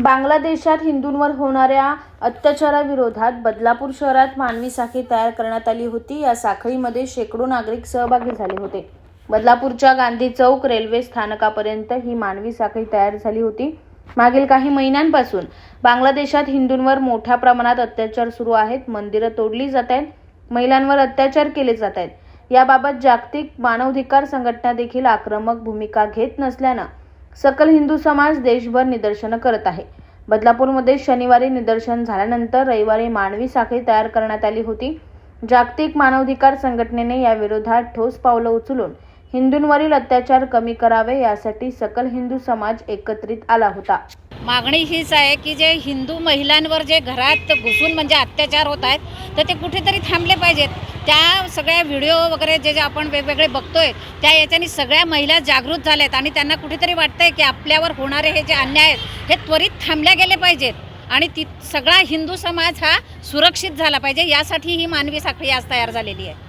बांगलादेशात हिंदूंवर होणाऱ्या अत्याचाराविरोधात बदलापूर शहरात मानवी साखळी तयार करण्यात आली होती। या साखळीमध्ये शेकडो नागरिक सहभागी झाले होते। बदलापूरच्या गांधी चौक रेल्वे स्थानकापर्यंत ही मानवी साखळी तयार झाली होती। मागील काही महिन्यांपासून बांगलादेशात हिंदूंवर मोठ्या प्रमाणात अत्याचार सुरू आहेत। मंदिरं तोडली जात आहेत, महिलांवर अत्याचार केले जात आहेत। याबाबत जागतिक मानवाधिकार संघटना देखील आक्रमक भूमिका घेत नसल्यानं सकल हिंदू समाज देशभर निदर्शनं करत आहे। बदलापूरमध्ये शनिवारी निदर्शन झाल्यानंतर रविवारी मानवी साखळी तयार करण्यात आली होती। जागतिक मानवाधिकार संघटनेने या विरोधात ठोस पावलं उचलून हिंदूंवरील अत्याचार कमी करावे यासाठी सकल हिंदू समाज एकत्रित आला होता। मागणी हीच आहे की जे हिंदू महिलांवर जे घरात घुसून म्हणजे अत्याचार होत आहेत तर ते कुठेतरी थांबले पाहिजेत। त्या सगळ्या व्हिडिओ वगैरे जे आपण वेगवेगळे बघतोय त्या याच्यानी सगळ्या महिला जागृत झाल्यात आणि त्यांना कुठेतरी वाटतंय की आपल्यावर होणारे हे जे अन्याय आहेत हे त्वरित थांबल्या गेले पाहिजेत आणि सगळा हिंदू समाज हा सुरक्षित झाला पाहिजे। यासाठी ही मानवी साखळी आज तयार झालेली आहे।